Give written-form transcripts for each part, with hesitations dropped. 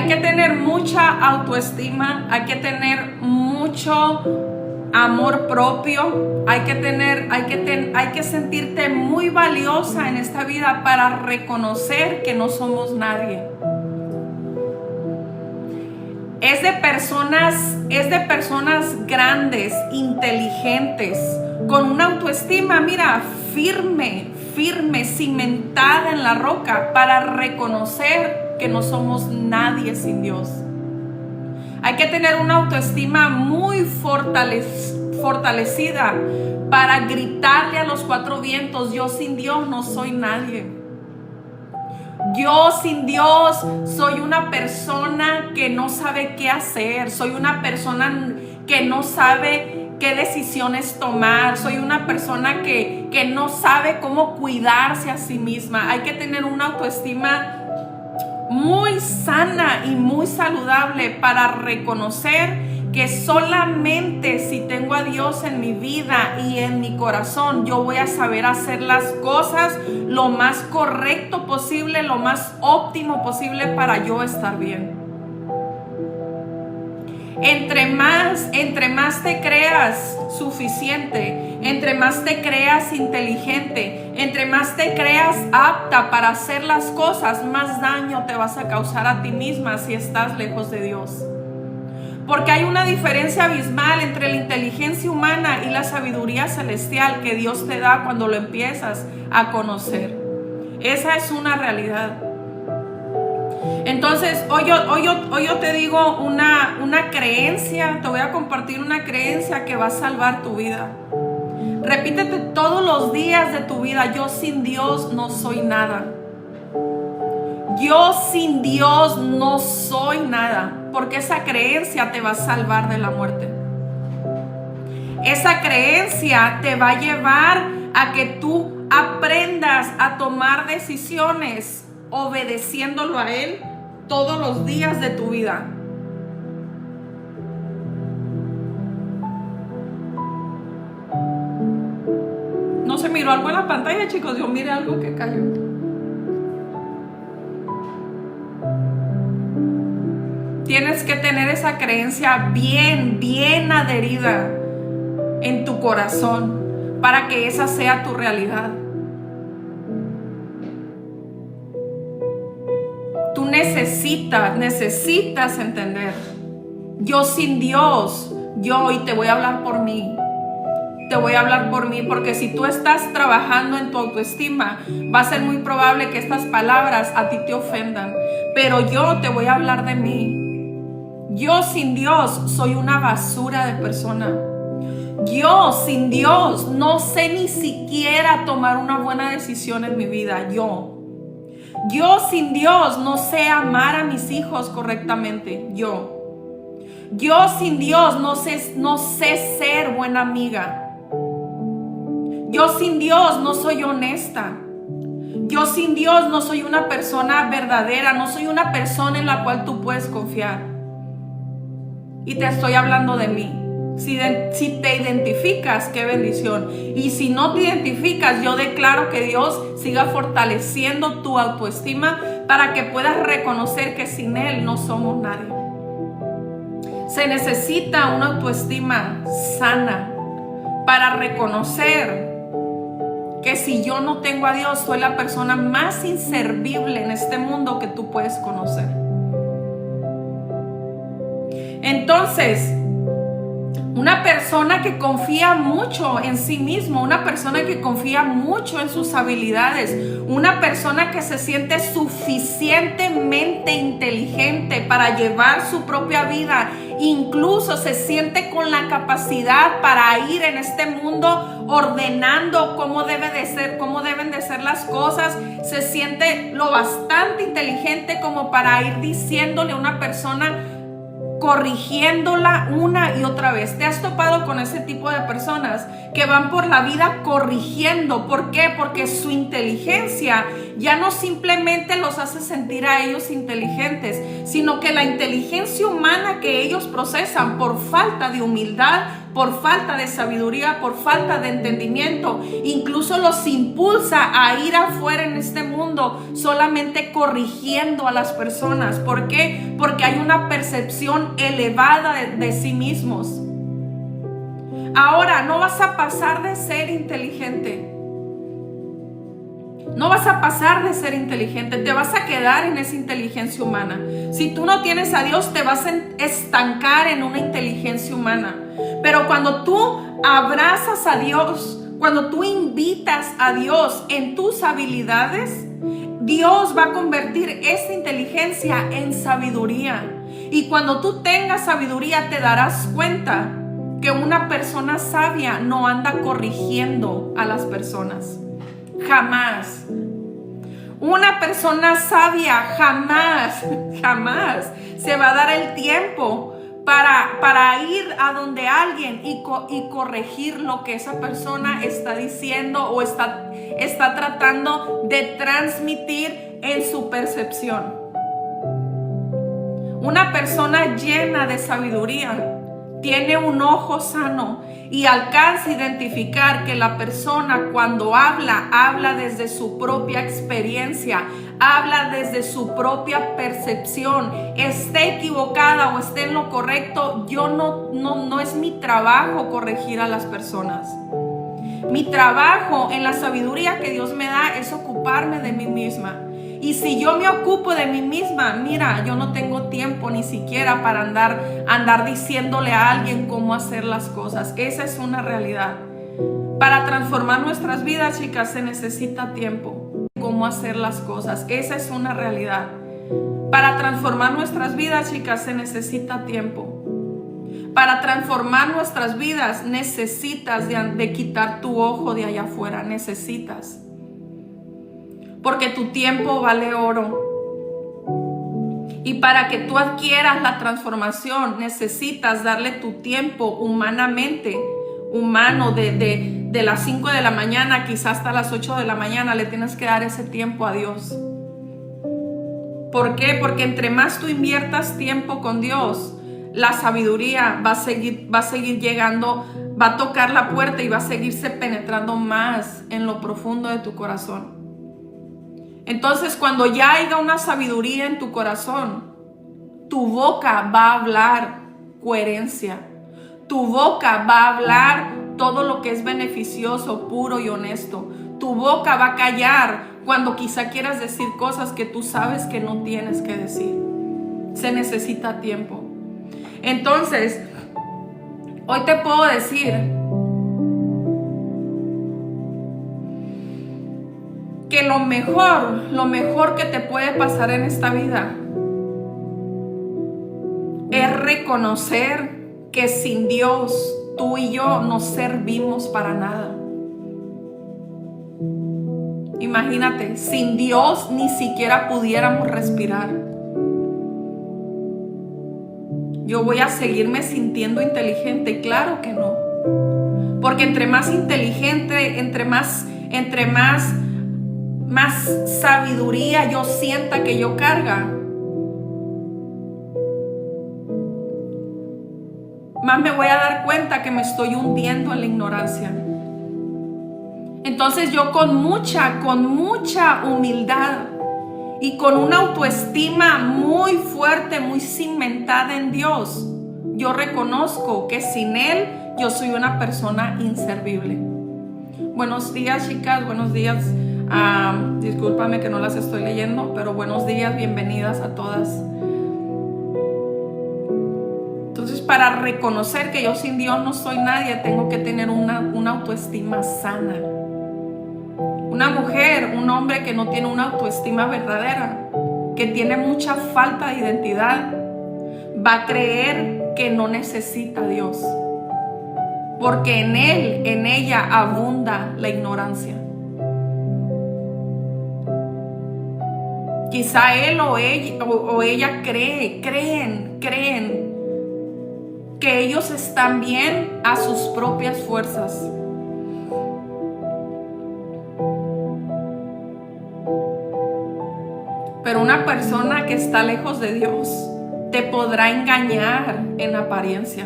Hay que tener mucha autoestima, hay que tener mucho amor propio, hay que sentirte muy valiosa en esta vida para reconocer que no somos nadie. Es de personas grandes, inteligentes, con una autoestima, mira, firme, cimentada en la roca, para reconocer que no somos nadie sin Dios. Hay que tener una autoestima muy fortalecida para gritarle a los cuatro vientos: yo sin Dios no soy nadie. Yo sin Dios soy una persona que no sabe qué hacer. Soy una persona que no sabe qué decisiones tomar. Soy una persona que no sabe cómo cuidarse a sí misma. Hay que tener una autoestima muy sana y muy saludable para reconocer que solamente si tengo a Dios en mi vida y en mi corazón, yo voy a saber hacer las cosas lo más correcto posible, lo más óptimo posible para yo estar bien. Entre más te creas suficiente, entre más te creas inteligente, entre más te creas apta para hacer las cosas, más daño te vas a causar a ti misma si estás lejos de Dios. Porque hay una diferencia abismal entre la inteligencia humana y la sabiduría celestial que Dios te da cuando lo empiezas a conocer. Esa es una realidad. Entonces, hoy yo te digo una creencia, te voy a compartir una creencia que va a salvar tu vida. Repítete todos los días de tu vida: yo sin Dios no soy nada. Yo sin Dios no soy nada. Porque esa creencia te va a salvar de la muerte. Esa creencia te va a llevar a que tú aprendas a tomar decisiones obedeciéndolo a Él todos los días de tu vida. ¿No se miró algo en la pantalla, chicos? Yo miré algo que cayó. Tienes que tener esa creencia bien adherida en tu corazón para que esa sea tu realidad. Tú necesitas entender: yo sin Dios, y te voy a hablar por mí. Te voy a hablar por mí, porque si tú estás trabajando en tu autoestima, va a ser muy probable que estas palabras a ti te ofendan. Pero yo te voy a hablar de mí. Yo sin Dios soy una basura de persona. Yo sin Dios no sé ni siquiera tomar una buena decisión en mi vida. Yo sin Dios no sé amar a mis hijos correctamente. Yo sin Dios no sé ser buena amiga. Yo sin Dios no soy honesta. Yo sin Dios no soy una persona verdadera. No soy una persona en la cual tú puedes confiar. Y te estoy hablando de mí. Si te identificas, qué bendición. Y si no te identificas, yo declaro que Dios siga fortaleciendo tu autoestima para que puedas reconocer que sin Él no somos nadie. Se necesita una autoestima sana para reconocer que si yo no tengo a Dios, soy la persona más inservible en este mundo que tú puedes conocer. Entonces, una persona que confía mucho en sí mismo, una persona que confía mucho en sus habilidades, una persona que se siente suficientemente inteligente para llevar su propia vida, incluso se siente con la capacidad para ir en este mundo ordenando cómo deben de ser las cosas, se siente lo bastante inteligente como para ir diciéndole a una persona, corrigiéndola una y otra vez. ¿Te has topado con ese tipo de personas que van por la vida corrigiendo? ¿Por qué? Porque su inteligencia ya no simplemente los hace sentir a ellos inteligentes, sino que la inteligencia humana que ellos procesan por falta de humildad, por falta de sabiduría, por falta de entendimiento. Incluso los impulsa a ir afuera en este mundo solamente corrigiendo a las personas. ¿Por qué? Porque hay una percepción elevada de sí mismos. Ahora, no vas a pasar de ser inteligente. No vas a pasar de ser inteligente, te vas a quedar en esa inteligencia humana. Si tú no tienes a Dios, te vas a estancar en una inteligencia humana. Pero cuando tú abrazas a Dios, cuando tú invitas a Dios en tus habilidades, Dios va a convertir esa inteligencia en sabiduría. Y cuando tú tengas sabiduría, te darás cuenta que una persona sabia no anda corrigiendo a las personas. Jamás. Una persona sabia jamás se va a dar el tiempo para ir a donde alguien y corregir lo que esa persona está diciendo o está tratando de transmitir en su percepción. Una persona llena de sabiduría tiene un ojo sano y alcanza a identificar que la persona cuando habla desde su propia experiencia, habla desde su propia percepción. Esté equivocada o esté en lo correcto, no es mi trabajo corregir a las personas. Mi trabajo en la sabiduría que Dios me da es ocuparme de mí misma. Y si yo me ocupo de mí misma, mira, yo no tengo tiempo ni siquiera para andar diciéndole a alguien cómo hacer las cosas. Esa es una realidad. Para transformar nuestras vidas, chicas, se necesita tiempo. Cómo hacer las cosas. Esa es una realidad. Para transformar nuestras vidas, chicas, se necesita tiempo. Para transformar nuestras vidas necesitas de quitar tu ojo de allá afuera. Necesitas. Porque tu tiempo vale oro. Y para que tú adquieras la transformación, necesitas darle tu tiempo humano, de las 5 de la mañana, quizás hasta las 8 de la mañana, le tienes que dar ese tiempo a Dios. ¿Por qué? Porque entre más tú inviertas tiempo con Dios, la sabiduría va a seguir llegando, va a tocar la puerta y va a seguirse penetrando más en lo profundo de tu corazón. Entonces, cuando ya haya una sabiduría en tu corazón, tu boca va a hablar coherencia. Tu boca va a hablar todo lo que es beneficioso, puro y honesto. Tu boca va a callar cuando quizá quieras decir cosas que tú sabes que no tienes que decir. Se necesita tiempo. Entonces, hoy te puedo decir que lo mejor que te puede pasar en esta vida es reconocer que sin Dios tú y yo no servimos para nada. Imagínate, sin Dios ni siquiera pudiéramos respirar. ¿Yo voy a seguirme sintiendo inteligente? Claro que no. Porque entre más inteligente, entre más sabiduría yo sienta que yo carga, más me voy a dar cuenta que me estoy hundiendo en la ignorancia. Entonces yo con mucha humildad y con una autoestima muy fuerte, muy cimentada en Dios, yo reconozco que sin Él yo soy una persona inservible. Buenos días, chicas, buenos días. Discúlpame que no las estoy leyendo, pero buenos días, bienvenidas a todas. Entonces, para reconocer que yo sin Dios no soy nadie, tengo que tener una autoestima sana. Una mujer, un hombre que no tiene una autoestima verdadera, que tiene mucha falta de identidad, va a creer que no necesita a Dios, porque en él, en ella abunda la ignorancia. Quizá él o ella creen que ellos están bien a sus propias fuerzas. Pero una persona que está lejos de Dios te podrá engañar en apariencia.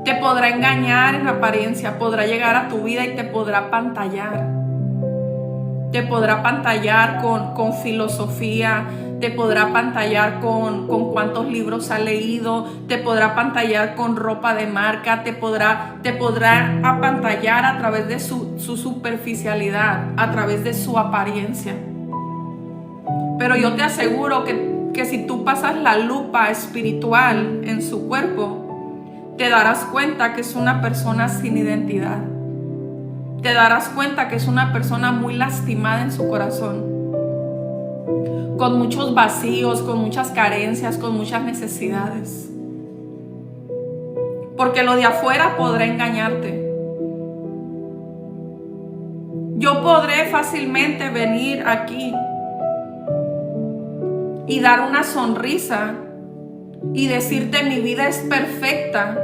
Te podrá engañar en apariencia, podrá llegar a tu vida y te podrá apantallar. Te podrá apantallar con filosofía, te podrá apantallar con cuántos libros ha leído, te podrá apantallar con ropa de marca, te podrá apantallar a través de su superficialidad, a través de su apariencia. Pero yo te aseguro que si tú pasas la lupa espiritual en su cuerpo, te darás cuenta que es una persona sin identidad. Te darás cuenta que es una persona muy lastimada en su corazón, con muchos vacíos, con muchas carencias, con muchas necesidades. Porque lo de afuera podrá engañarte. Yo podré fácilmente venir aquí y dar una sonrisa y decirte mi vida es perfecta.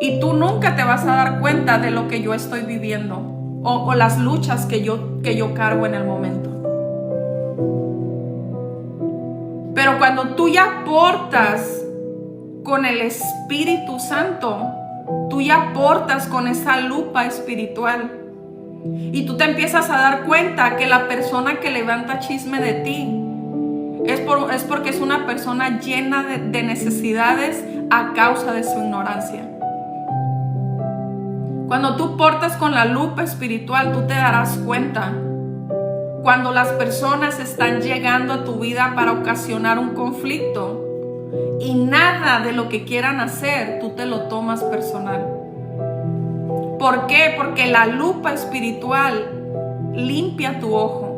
Y tú nunca te vas a dar cuenta de lo que yo estoy viviendo o las luchas que yo cargo en el momento. Pero cuando tú ya portas con el Espíritu Santo, tú ya portas con esa lupa espiritual y tú te empiezas a dar cuenta que la persona que levanta chisme de ti es porque es una persona llena de necesidades a causa de su ignorancia. Cuando tú portas con la lupa espiritual, tú te darás cuenta cuando las personas están llegando a tu vida para ocasionar un conflicto y nada de lo que quieran hacer, tú te lo tomas personal. ¿Por qué? Porque la lupa espiritual limpia tu ojo.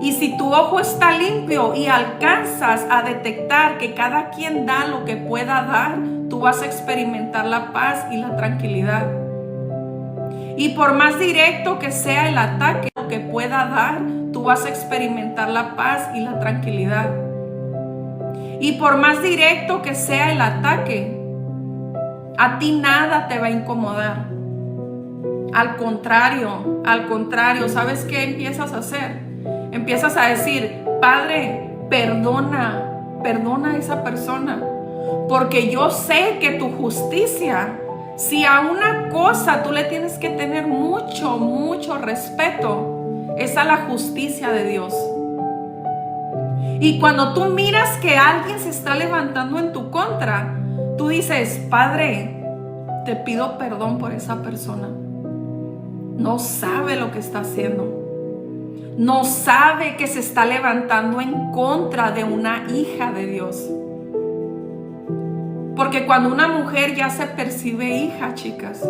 Y si tu ojo está limpio y alcanzas a detectar que cada quien da lo que pueda dar, tú vas a experimentar la paz y la tranquilidad. Y por más directo que sea el ataque que pueda dar, tú vas a experimentar la paz y la tranquilidad. Y por más directo que sea el ataque, a ti nada te va a incomodar. Al contrario, ¿sabes qué empiezas a hacer? Empiezas a decir, Padre, perdona a esa persona, porque yo sé que tu justicia, si a una cosa tú le tienes que tener mucho respeto, es a la justicia de Dios. Y cuando tú miras que alguien se está levantando en tu contra, tú dices, Padre, te pido perdón por esa persona. No sabe lo que está haciendo. No sabe que se está levantando en contra de una hija de Dios. Porque cuando una mujer ya se percibe hija, chicas,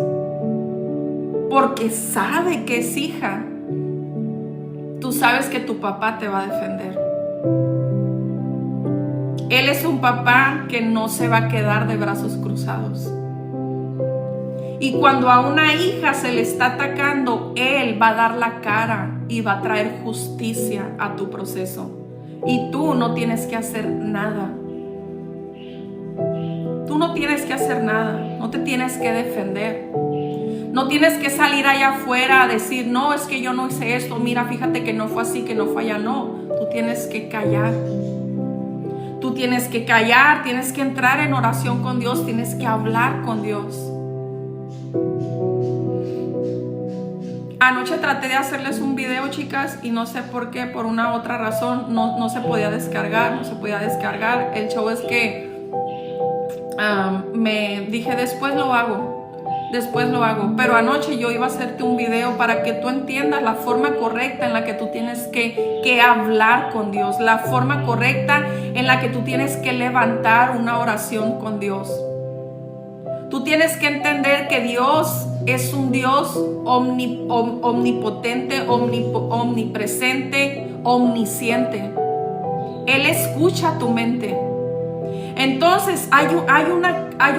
porque sabe que es hija, tú sabes que tu papá te va a defender. Él es un papá que no se va a quedar de brazos cruzados. Y cuando a una hija se le está atacando, Él va a dar la cara y va a traer justicia a tu proceso. Y tú no tienes que hacer nada. Tú no tienes que hacer nada, no te tienes que defender. No tienes que salir allá afuera a decir, no, es que yo no hice esto, mira, fíjate que no fue así, que no fue allá. No, tú tienes que callar. Tú tienes que callar, tienes que entrar en oración con Dios, tienes que hablar con Dios. Anoche traté de hacerles un video, chicas, y no sé por qué, por una otra razón, no se podía descargar, El show es que me dije, después lo hago. Pero anoche yo iba a hacerte un video para que tú entiendas la forma correcta en la que tú tienes que hablar con Dios, la forma correcta en la que tú tienes que levantar una oración con Dios. Tú tienes que entender que Dios es un Dios omnipotente, omnipresente, omnisciente. Él escucha tu mente. Entonces hay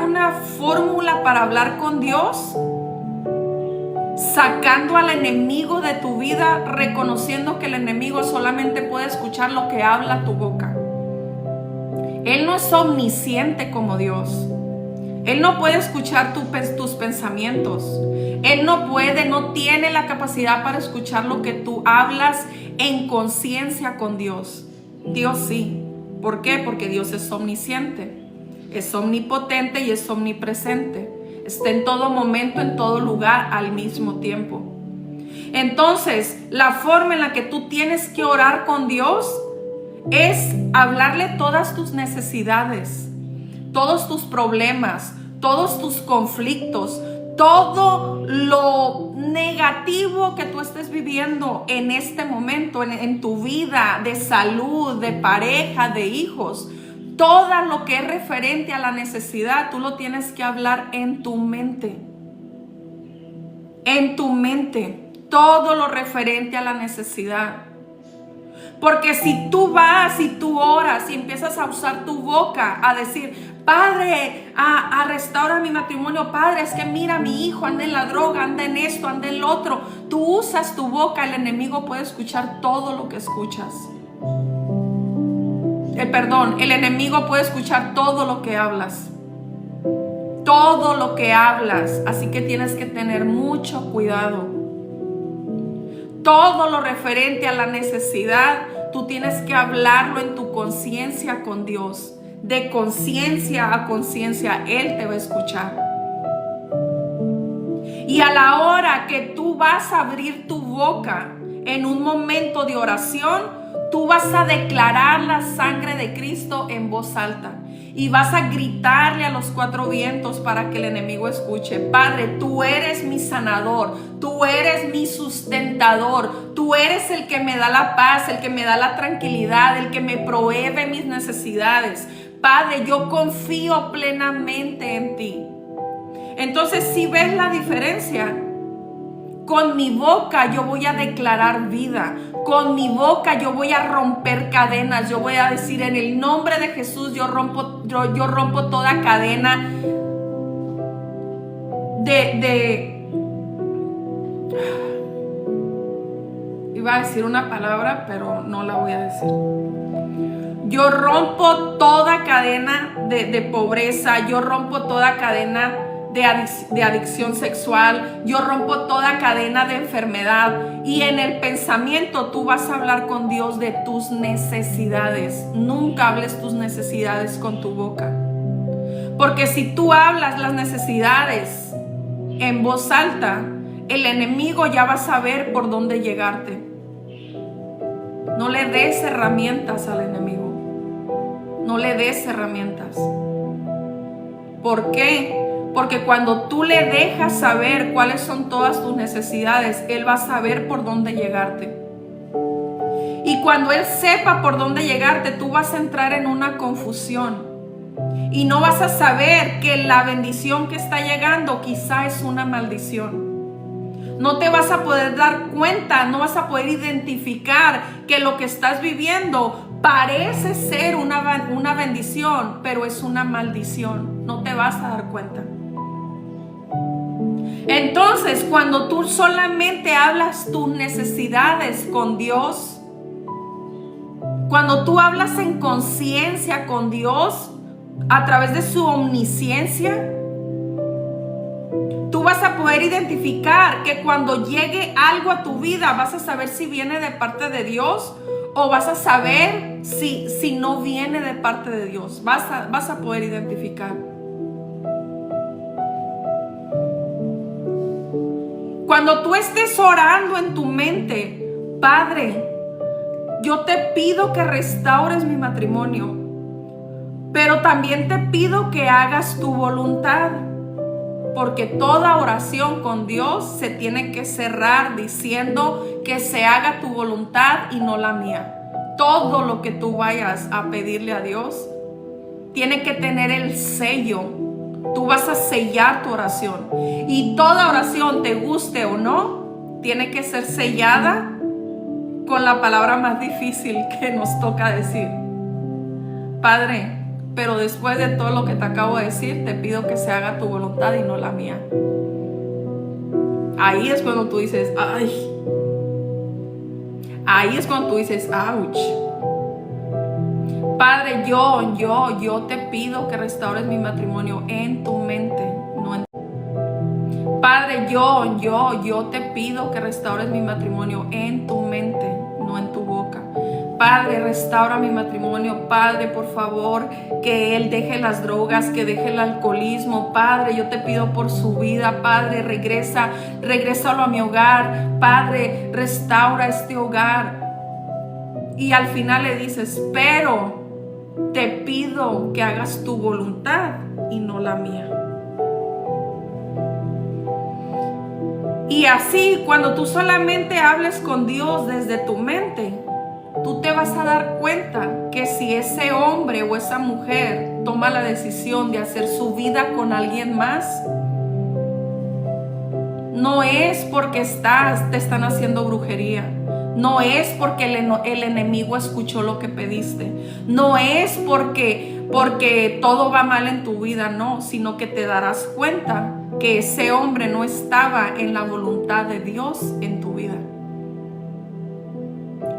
una fórmula para hablar con Dios, sacando al enemigo de tu vida, reconociendo que el enemigo solamente puede escuchar lo que habla tu boca. Él no es omnisciente como Dios. Él no puede escuchar tus pensamientos. Él no tiene la capacidad para escuchar lo que tú hablas en conciencia con Dios. Dios sí. ¿Por qué? Porque Dios es omnisciente, es omnipotente y es omnipresente. Esté en todo momento, en todo lugar, al mismo tiempo. Entonces, la forma en la que tú tienes que orar con Dios es hablarle todas tus necesidades, todos tus problemas, todos tus conflictos, todo lo negativo que tú estés viviendo en este momento, en tu vida de salud, de pareja, de hijos. Todo lo que es referente a la necesidad, tú lo tienes que hablar en tu mente. En tu mente, todo lo referente a la necesidad. Porque si tú vas y tú oras y empiezas a usar tu boca a decir, Padre, a restaurar mi matrimonio, Padre, es que mira, mi hijo anda en la droga, anda en esto, anda en lo otro. Tú usas tu boca, el enemigo puede escuchar todo lo que escuchas. El enemigo puede escuchar todo lo que hablas. Todo lo que hablas. Así que tienes que tener mucho cuidado. Todo lo referente a la necesidad, tú tienes que hablarlo en tu conciencia con Dios. De conciencia a conciencia, Él te va a escuchar. Y a la hora que tú vas a abrir tu boca en un momento de oración, tú vas a declarar la sangre de Cristo en voz alta. Y vas a gritarle a los cuatro vientos para que el enemigo escuche. Padre, tú eres mi sanador, tú eres mi sustentador, tú eres el que me da la paz, el que me da la tranquilidad, el que me provee mis necesidades. Padre, yo confío plenamente en ti. Entonces, si ves la diferencia, con mi boca yo voy a declarar vida. Con mi boca yo voy a romper cadenas. Yo voy a decir en el nombre de Jesús, yo rompo toda cadena iba a decir una palabra, pero no la voy a decir. Yo rompo toda cadena de pobreza. Yo rompo toda cadena de adicción sexual. Yo rompo toda cadena de enfermedad. Y en el pensamiento tú vas a hablar con Dios de tus necesidades. Nunca hables tus necesidades con tu boca. Porque si tú hablas las necesidades en voz alta, el enemigo ya va a saber por dónde llegarte. No le des herramientas al enemigo. No le des herramientas. ¿Por qué? Porque cuando tú le dejas saber cuáles son todas tus necesidades, Él va a saber por dónde llegarte. Y cuando Él sepa por dónde llegarte, tú vas a entrar en una confusión. Y no vas a saber que la bendición que está llegando quizá es una maldición. No te vas a poder dar cuenta, no vas a poder identificar que lo que estás viviendo parece ser una bendición, pero es una maldición. No te vas a dar cuenta. Entonces, cuando tú solamente hablas tus necesidades con Dios, cuando tú hablas en conciencia con Dios, a través de su omnisciencia, tú vas a poder identificar que cuando llegue algo a tu vida, vas a saber si viene de parte de Dios o vas a saber si no viene de parte de Dios. Vas a poder identificar. Cuando tú estés orando en tu mente, Padre, yo te pido que restaures mi matrimonio, pero también te pido que hagas tu voluntad, porque toda oración con Dios se tiene que cerrar diciendo que se haga tu voluntad y no la mía. Todo lo que tú vayas a pedirle a Dios tiene que tener el sello. Tú vas a sellar tu oración. Y toda oración, te guste o no, tiene que ser sellada con la palabra más difícil que nos toca decir. Padre, pero después de todo lo que te acabo de decir, te pido que se haga tu voluntad y no la mía. Ahí es cuando tú dices, ay. Ahí es cuando tú dices, ouch. Padre, yo te pido que restaures mi matrimonio en tu mente, no en... Padre, yo te pido que restaures mi matrimonio en tu mente, no en tu boca. Padre, restaura mi matrimonio. Padre, por favor, que él deje las drogas, que deje el alcoholismo. Padre, yo te pido por su vida. Padre, regrésalo a mi hogar. Padre, restaura este hogar. Y al final le dices, pero te pido que hagas tu voluntad y no la mía. Y así, cuando tú solamente hables con Dios desde tu mente, tú te vas a dar cuenta que si ese hombre o esa mujer toma la decisión de hacer su vida con alguien más, no es porque te están haciendo brujería. No es porque el enemigo escuchó lo que pediste. No es porque todo va mal en tu vida, no, sino que te darás cuenta que ese hombre no estaba en la voluntad de Dios en tu vida.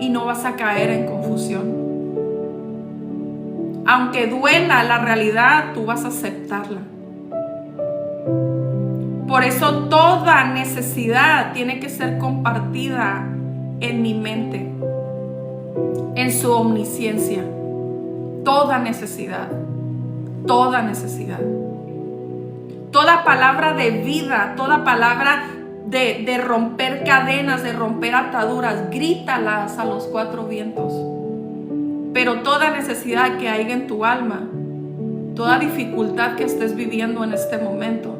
Y no vas a caer en confusión. Aunque duela la realidad, tú vas a aceptarla. Por eso toda necesidad tiene que ser compartida en mi mente, en su omnisciencia. Toda necesidad, toda necesidad. Toda palabra de vida, toda palabra de romper cadenas, de romper ataduras, grítalas a los cuatro vientos. Pero toda necesidad que haya en tu alma, toda dificultad que estés viviendo en este momento,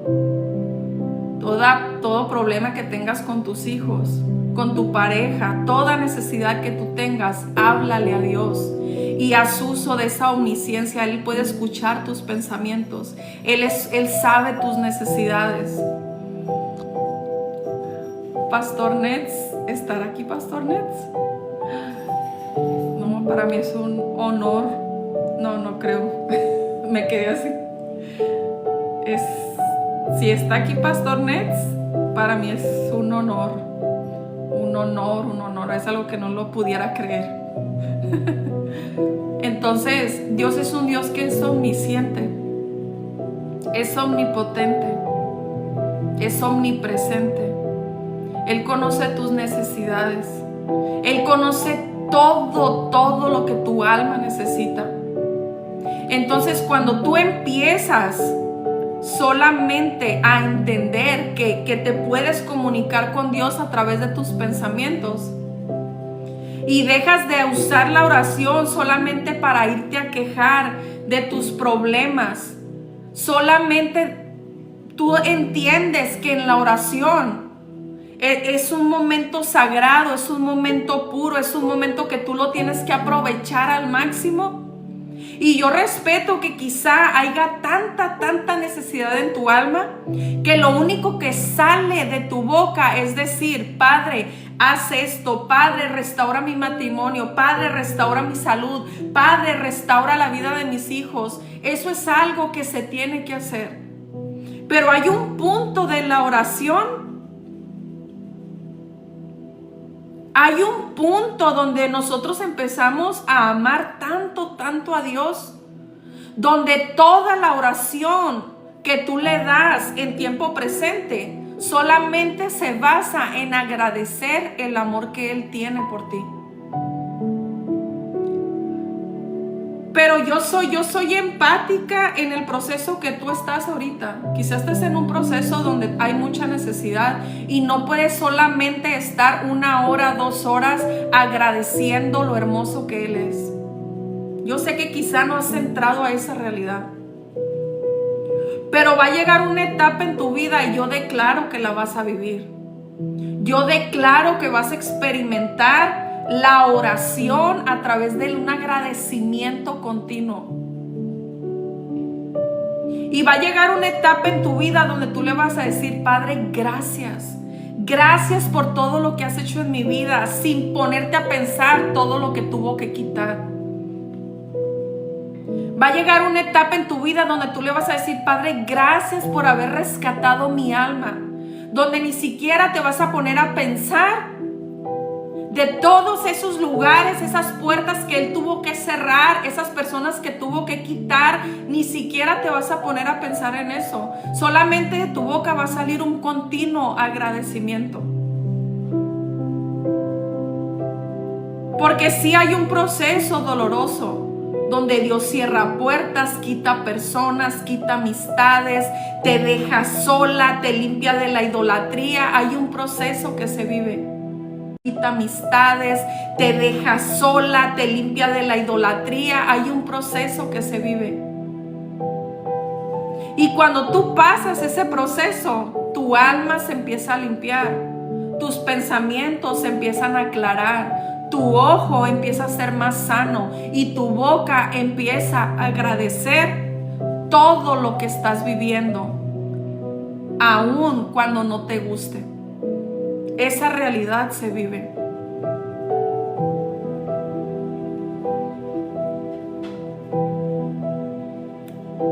todo problema que tengas con tus hijos, con tu pareja, toda necesidad que tú tengas, háblale a Dios y haz uso de esa omnisciencia. Él puede escuchar tus pensamientos. Él sabe tus necesidades. Pastor Nets, ¿estará aquí Pastor Nets? No, para mí es un honor. No creo. Me quedé así. Si está aquí Pastor Nets, para mí es un honor. Un honor. Es algo que no lo pudiera creer. Entonces, Dios es un Dios que es omnisciente, es omnipotente, es omnipresente. Él conoce tus necesidades. Él conoce todo lo que tu alma necesita. Entonces, cuando tú empiezas solamente a entender que te puedes comunicar con Dios a través de tus pensamientos y dejas de usar la oración solamente para irte a quejar de tus problemas, solamente tú entiendes que en la oración es un momento sagrado, es un momento puro, es un momento que tú lo tienes que aprovechar al máximo. Y yo respeto que quizá haya tanta necesidad en tu alma que lo único que sale de tu boca es decir, Padre, haz esto, Padre, restaura mi matrimonio, Padre, restaura mi salud, Padre, restaura la vida de mis hijos. Eso es algo que se tiene que hacer. Pero hay un punto de la oración. Hay un punto donde nosotros empezamos a amar tanto a Dios, donde toda la oración que tú le das en tiempo presente solamente se basa en agradecer el amor que Él tiene por ti. Pero yo soy empática en el proceso que tú estás ahorita. Quizás estés en un proceso donde hay mucha necesidad y no puedes solamente estar 1 hora, 2 horas agradeciendo lo hermoso que Él es. Yo sé que quizá no has entrado a esa realidad. Pero va a llegar una etapa en tu vida y yo declaro que la vas a vivir. Yo declaro que vas a experimentar la oración a través de un agradecimiento continuo. Y va a llegar una etapa en tu vida donde tú le vas a decir, Padre, gracias. Gracias por todo lo que has hecho en mi vida, sin ponerte a pensar todo lo que tuvo que quitar. Va a llegar una etapa en tu vida donde tú le vas a decir, Padre, gracias por haber rescatado mi alma. Donde ni siquiera te vas a poner a pensar de todos esos lugares, esas puertas que Él tuvo que cerrar, esas personas que tuvo que quitar, ni siquiera te vas a poner a pensar en eso. Solamente de tu boca va a salir un continuo agradecimiento. Porque sí hay un proceso doloroso donde Dios cierra puertas, quita personas, quita amistades, te deja sola, te limpia de la idolatría. Hay un proceso que se vive. Quita amistades, te deja sola, te limpia de la idolatría. Hay un proceso que se vive. Y cuando tú pasas ese proceso, tu alma se empieza a limpiar, tus pensamientos se empiezan a aclarar, tu ojo empieza a ser más sano y tu boca empieza a agradecer todo lo que estás viviendo, aun cuando no te guste. Esa realidad se vive.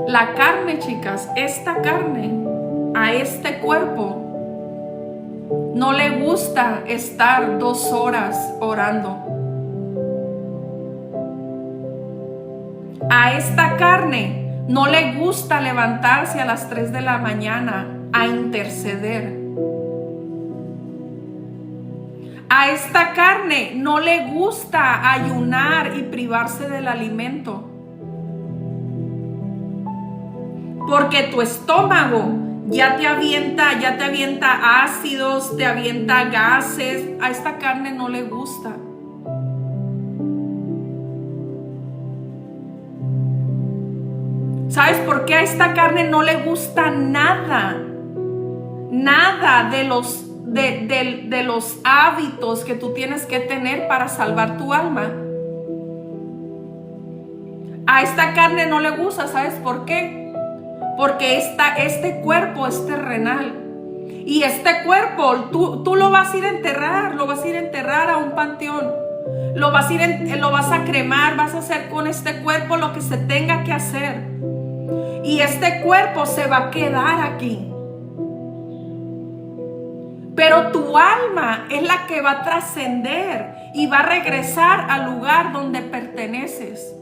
La carne, chicas, esta carne, a este cuerpo, no le gusta estar 2 horas orando. A esta carne no le gusta levantarse a las 3 de la mañana a interceder. A esta carne no le gusta ayunar y privarse del alimento. Porque tu estómago ya te avienta ácidos, te avienta gases. A esta carne no le gusta. ¿Sabes por qué a esta carne no le gusta nada? Nada de los hábitos que tú tienes que tener para salvar tu alma. A esta carne no le gusta, ¿sabes por qué? Porque este cuerpo es terrenal. Y este cuerpo, tú lo vas a ir a enterrar, lo vas a ir a enterrar a un panteón. Lo vas a cremar, vas a hacer con este cuerpo lo que se tenga que hacer. Y este cuerpo se va a quedar aquí. Pero tu alma es la que va a trascender y va a regresar al lugar donde perteneces.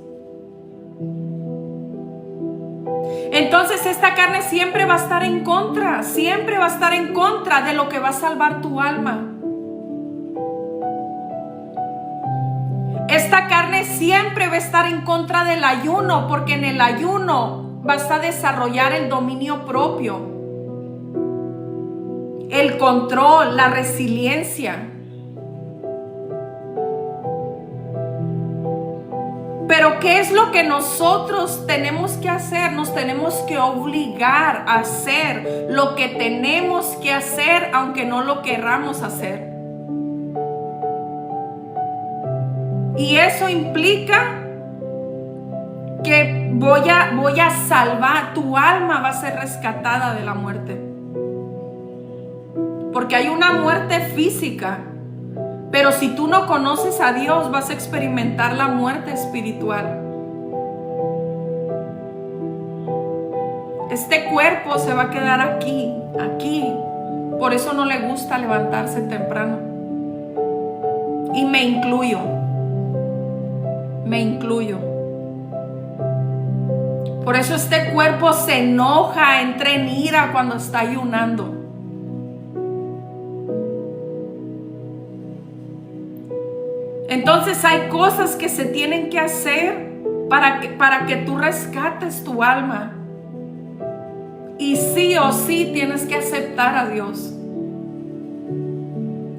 Entonces esta carne siempre va a estar en contra, siempre va a estar en contra de lo que va a salvar tu alma. Esta carne siempre va a estar en contra del ayuno, porque en el ayuno vas a desarrollar el dominio propio, el control, la resiliencia. Pero ¿qué es lo que nosotros tenemos que hacer? Nos tenemos que obligar a hacer lo que tenemos que hacer, aunque no lo querramos hacer. Y eso implica que voy a salvar, tu alma va a ser rescatada de la muerte. Porque hay una muerte física. Pero si tú no conoces a Dios, vas a experimentar la muerte espiritual. Este cuerpo se va a quedar aquí. Por eso no le gusta levantarse temprano. Y me incluyo. Por eso este cuerpo se enoja, entra en ira cuando está ayunando. Entonces hay cosas que se tienen que hacer para que tú rescates tu alma. Y sí o sí tienes que aceptar a Dios.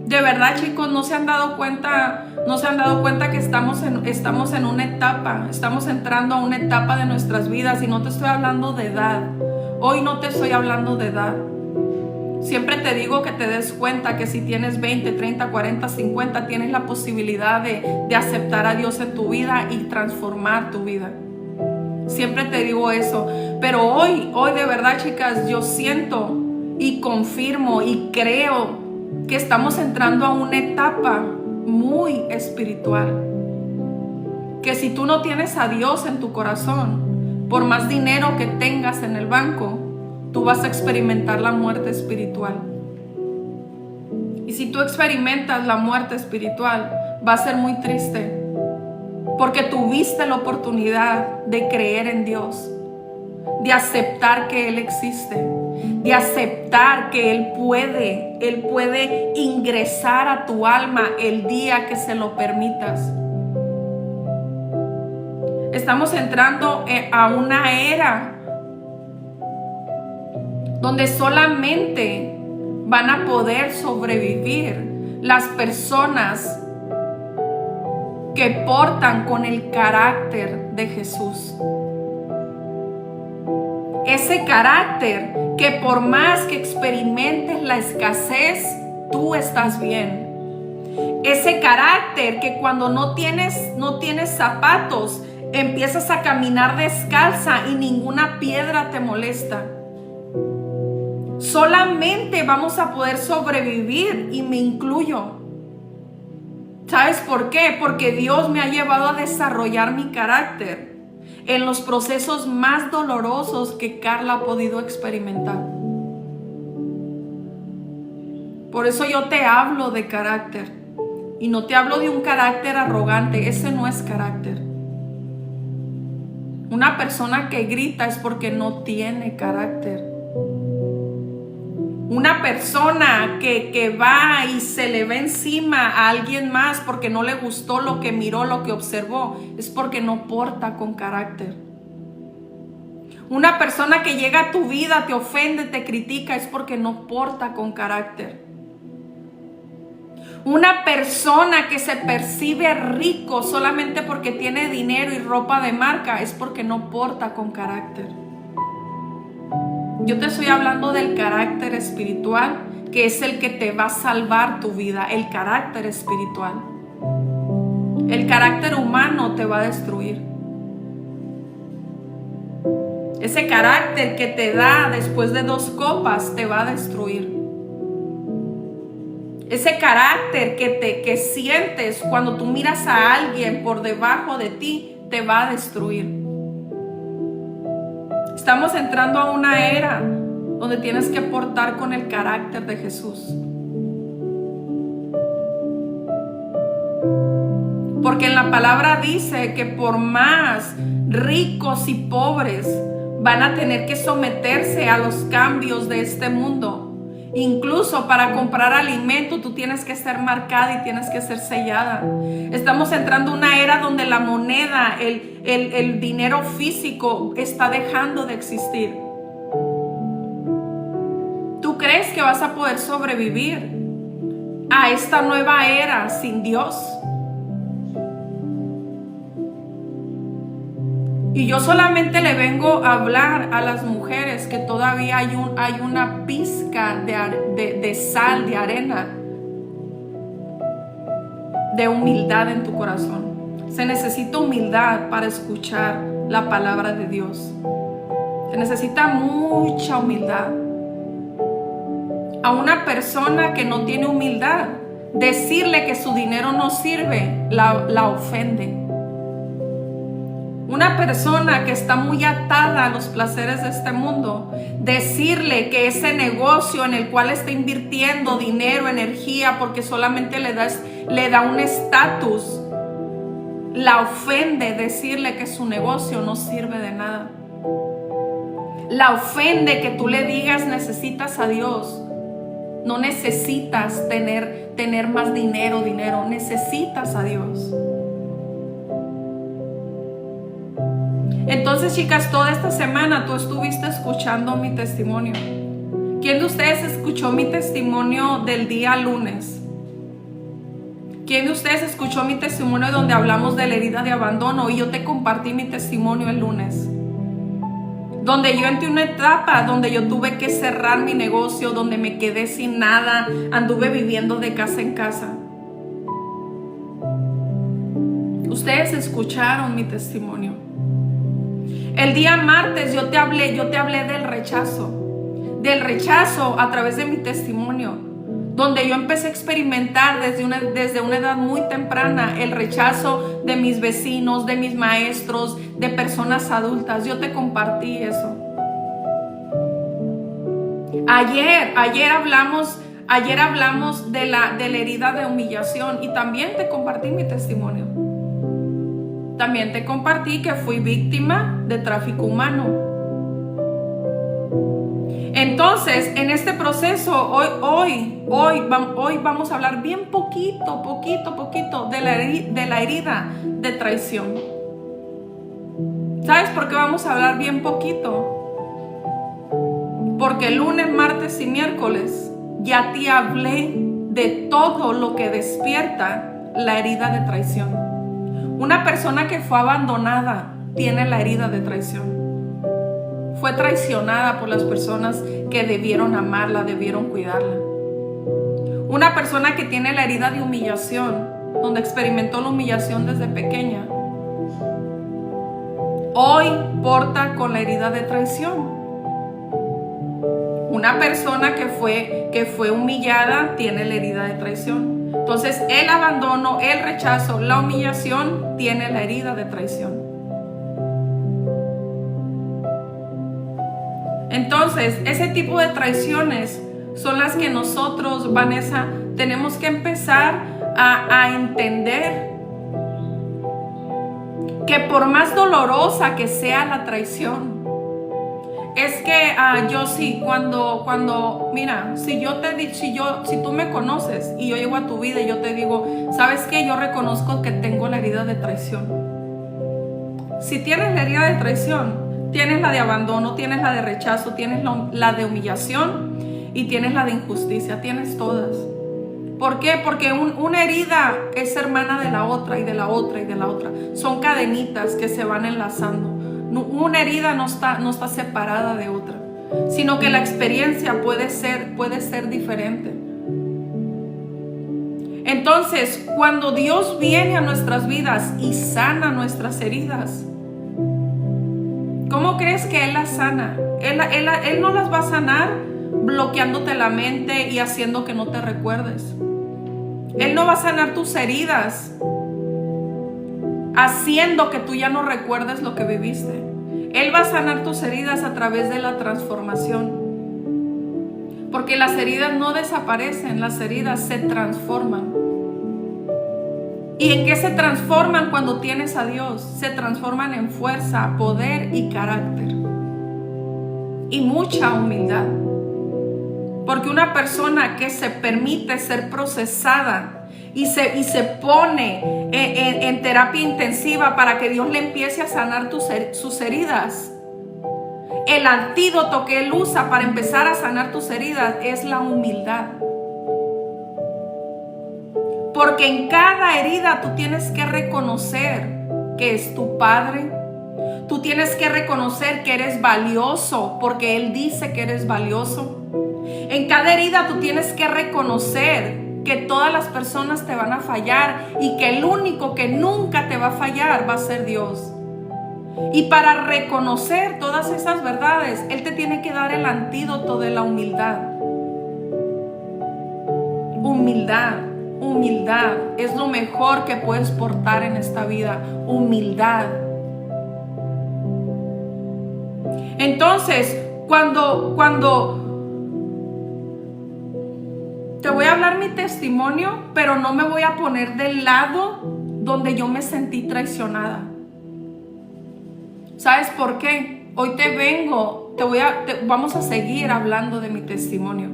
De verdad, chicos, no se han dado cuenta que estamos en una etapa, estamos entrando a una etapa de nuestras vidas, y no te estoy hablando de edad. Hoy no te estoy hablando de edad. Siempre te digo que te des cuenta que si tienes 20, 30, 40, 50, tienes la posibilidad de aceptar a Dios en tu vida y transformar tu vida. Siempre te digo eso. Pero hoy de verdad, chicas, yo siento y confirmo y creo que estamos entrando a una etapa muy espiritual. Que si tú no tienes a Dios en tu corazón, por más dinero que tengas en el banco, tú vas a experimentar la muerte espiritual. Y si tú experimentas la muerte espiritual, va a ser muy triste, porque tuviste la oportunidad de creer en Dios, de aceptar que Él existe, de aceptar que Él puede ingresar a tu alma el día que se lo permitas. Estamos entrando a una era donde solamente van a poder sobrevivir las personas que portan con el carácter de Jesús. Ese carácter que por más que experimentes la escasez, tú estás bien. Ese carácter que cuando no tienes zapatos, empiezas a caminar descalza y ninguna piedra te molesta. Solamente vamos a poder sobrevivir, y me incluyo. ¿Sabes por qué? Porque Dios me ha llevado a desarrollar mi carácter en los procesos más dolorosos que Carla ha podido experimentar. Por eso yo te hablo de carácter, y no te hablo de un carácter arrogante. Ese no es carácter. Una persona que grita es porque no tiene carácter. Una persona que va y se le ve encima a alguien más porque no le gustó lo que miró, lo que observó, es porque no porta con carácter. Una persona que llega a tu vida, te ofende, te critica, es porque no porta con carácter. Una persona que se percibe rico solamente porque tiene dinero y ropa de marca, es porque no porta con carácter. Yo te estoy hablando del carácter espiritual, que es el que te va a salvar tu vida, el carácter espiritual. El carácter humano te va a destruir. Ese carácter que te da después de 2 copas te va a destruir. Ese carácter que sientes cuando tú miras a alguien por debajo de ti, te va a destruir. Estamos entrando a una era donde tienes que portar con el carácter de Jesús. Porque en la palabra dice que por más ricos y pobres van a tener que someterse a los cambios de este mundo. Incluso para comprar alimento tú tienes que ser marcada y tienes que ser sellada. Estamos entrando a una era donde la moneda, el dinero físico está dejando de existir. ¿Tú crees que vas a poder sobrevivir a esta nueva era sin Dios? Y yo solamente le vengo a hablar a las mujeres que todavía hay una pizca de sal, de arena, de humildad en tu corazón. Se necesita humildad para escuchar la palabra de Dios. Se necesita mucha humildad. A una persona que no tiene humildad, decirle que su dinero no sirve, la ofende. Una persona que está muy atada a los placeres de este mundo, decirle que ese negocio en el cual está invirtiendo dinero, energía, porque solamente le da un estatus, la ofende. Decirle que su negocio no sirve de nada. La ofende que tú le digas necesitas a Dios. No necesitas tener más dinero, necesitas a Dios. Entonces, chicas, toda esta semana tú estuviste escuchando mi testimonio. ¿Quién de ustedes escuchó mi testimonio del día lunes? ¿Quién de ustedes escuchó mi testimonio donde hablamos de la herida de abandono? Y yo te compartí mi testimonio el lunes. Donde yo entré en una etapa donde yo tuve que cerrar mi negocio, donde me quedé sin nada, anduve viviendo de casa en casa. Ustedes escucharon mi testimonio. El día martes yo te hablé del rechazo a través de mi testimonio, donde yo empecé a experimentar desde una edad muy temprana el rechazo de mis vecinos, de mis maestros, de personas adultas. Yo te compartí eso. Ayer hablamos de la herida de humillación y también te compartí mi testimonio. También te compartí que fui víctima de tráfico humano. Entonces, en este proceso, hoy vamos a hablar bien poquito de la herida de traición. ¿Sabes por qué vamos a hablar bien poquito? Porque el lunes, martes y miércoles ya te hablé de todo lo que despierta la herida de traición. Una persona que fue abandonada tiene la herida de traición. Fue traicionada por las personas que debieron amarla, debieron cuidarla. Una persona que tiene la herida de humillación, donde experimentó la humillación desde pequeña, hoy porta con la herida de traición. Una persona que fue humillada tiene la herida de traición. Entonces, el abandono, el rechazo, la humillación tiene la herida de traición. Entonces, ese tipo de traiciones son las que nosotros, Vanessa, tenemos que empezar a entender que por más dolorosa que sea la traición, es que yo sí, mira, si tú me conoces y yo llego a tu vida y yo te digo, ¿sabes qué? Yo reconozco que tengo la herida de traición. Si tienes la herida de traición, tienes la de abandono, tienes la de rechazo, tienes la de humillación y tienes la de injusticia, tienes todas. ¿Por qué? Porque una herida es hermana de la otra y de la otra y de la otra. Son cadenitas que se van enlazando. Una herida no está separada de otra, sino que la experiencia puede ser diferente. Entonces, cuando Dios viene a nuestras vidas y sana nuestras heridas, ¿cómo crees que Él las sana? Él no las va a sanar bloqueándote la mente y haciendo que no te recuerdes. Él no va a sanar tus heridas haciendo que tú ya no recuerdes lo que viviste. Él va a sanar tus heridas a través de la transformación. Porque las heridas no desaparecen, las heridas se transforman. ¿Y en qué se transforman cuando tienes a Dios? Se transforman en fuerza, poder y carácter. Y mucha humildad. Porque una persona que se permite ser procesada y se pone en terapia intensiva para que Dios le empiece a sanar sus heridas, el antídoto que Él usa para empezar a sanar tus heridas es la humildad. Porque en cada herida tú tienes que reconocer que es tu Padre. Tú tienes que reconocer que eres valioso porque Él dice que eres valioso. En cada herida tú tienes que reconocer que todas las personas te van a fallar y que el único que nunca te va a fallar va a ser Dios. Y para reconocer todas esas verdades, Él te tiene que dar el antídoto de la humildad. Humildad es lo mejor que puedes portar en esta vida. Humildad. Entonces, cuando te voy a hablar mi testimonio, pero no me voy a poner del lado donde yo me sentí traicionada. ¿Sabes por qué? Hoy vamos a seguir hablando de mi testimonio.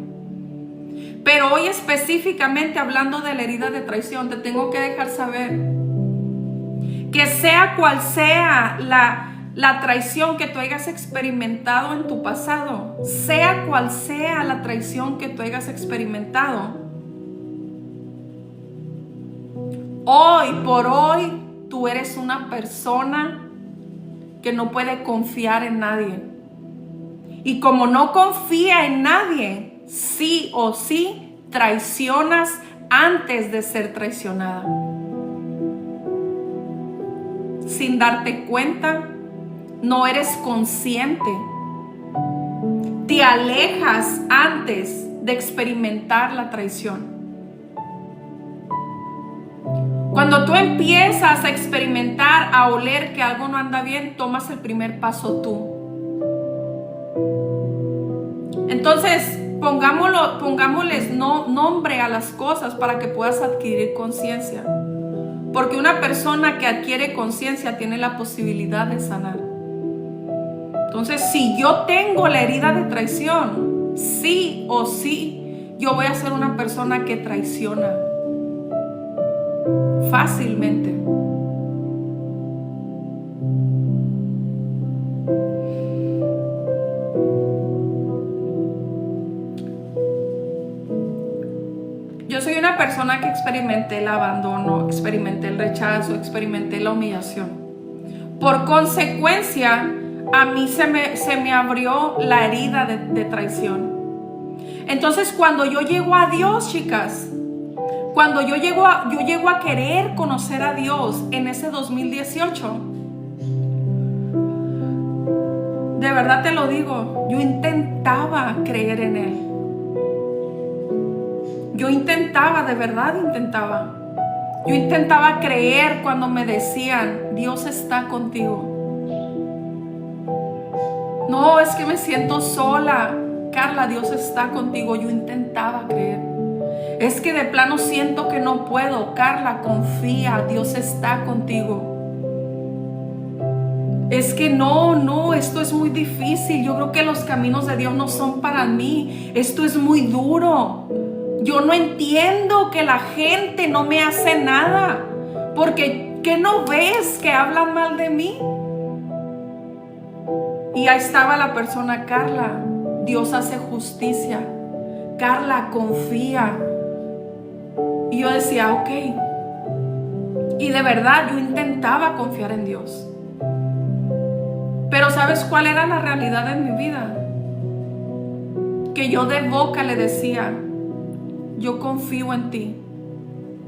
Pero hoy específicamente hablando de la herida de traición, te tengo que dejar saber que sea cual sea la traición que tú hayas experimentado en tu pasado, sea cual sea la traición que tú hayas experimentado, hoy por hoy tú eres una persona que no puede confiar en nadie. Y como no confía en nadie, sí o sí traicionas antes de ser traicionada. Sin darte cuenta, no eres consciente. Te alejas antes de experimentar la traición. Cuando tú empiezas a experimentar, a oler que algo no anda bien, tomas el primer paso tú. Entonces, pongámosles nombre a las cosas para que puedas adquirir conciencia. Porque una persona que adquiere conciencia tiene la posibilidad de sanar. Entonces, si yo tengo la herida de traición, sí o sí, yo voy a ser una persona que traiciona fácilmente. Yo soy una persona que experimenté el abandono, experimenté el rechazo, experimenté la humillación. Por consecuencia, a mí se me abrió la herida de traición. Entonces, cuando yo llego a Dios, chicas, cuando yo llego a querer conocer a Dios en ese 2018, de verdad te lo digo, yo intentaba creer en Él. Yo intentaba, de verdad intentaba. Yo intentaba creer cuando me decían, Dios está contigo. No, es que me siento sola. Carla, Dios está contigo. Yo intentaba creer. Es que de plano siento que no puedo. Carla, confía, Dios está contigo. Es que no, esto es muy difícil. Yo creo que los caminos de Dios no son para mí. Esto es muy duro. Yo no entiendo que la gente no me hace nada. Porque, ¿qué no ves que hablan mal de mí? Y ahí estaba la persona, Carla, Dios hace justicia. Carla, confía. Y yo decía, ok. Y de verdad yo intentaba confiar en Dios. Pero ¿sabes cuál era la realidad en mi vida? Que yo de boca le decía, yo confío en ti.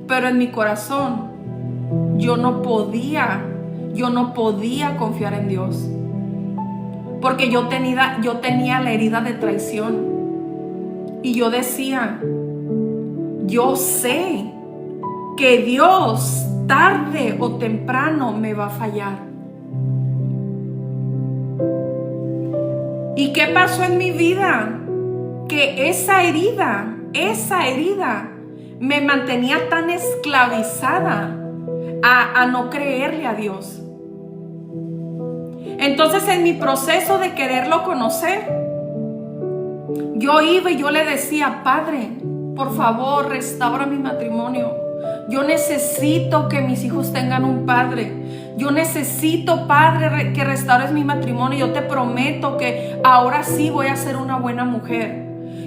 Pero en mi corazón yo no podía confiar en Dios. Porque yo tenía la herida de traición. Y yo decía, yo sé que Dios tarde o temprano me va a fallar. ¿Y qué pasó en mi vida? Que esa herida me mantenía tan esclavizada a no creerle a Dios. Entonces, en mi proceso de quererlo conocer, yo iba y yo le decía, Padre, por favor, restaura mi matrimonio. Yo necesito que mis hijos tengan un padre. Yo necesito, Padre, que restaures mi matrimonio. Yo te prometo que ahora sí voy a ser una buena mujer.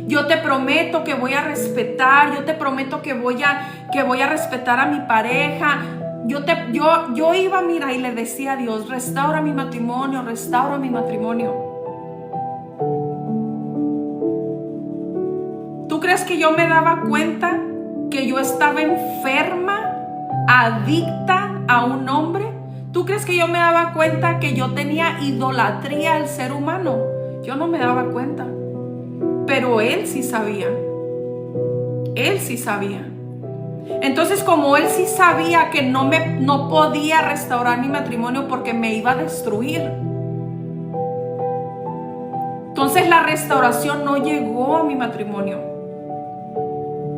Yo te prometo que voy a respetar. Yo te prometo que voy a respetar a mi pareja. Yo iba, mira, y le decía a Dios, restaura mi matrimonio, restaura mi matrimonio. ¿Tú crees que yo me daba cuenta que yo estaba enferma, adicta a un hombre? ¿Tú crees que yo me daba cuenta que yo tenía idolatría al ser humano? Yo no me daba cuenta. Pero él sí sabía. Él sí sabía. Entonces, como él sí sabía que no podía restaurar mi matrimonio porque me iba a destruir, entonces la restauración no llegó a mi matrimonio.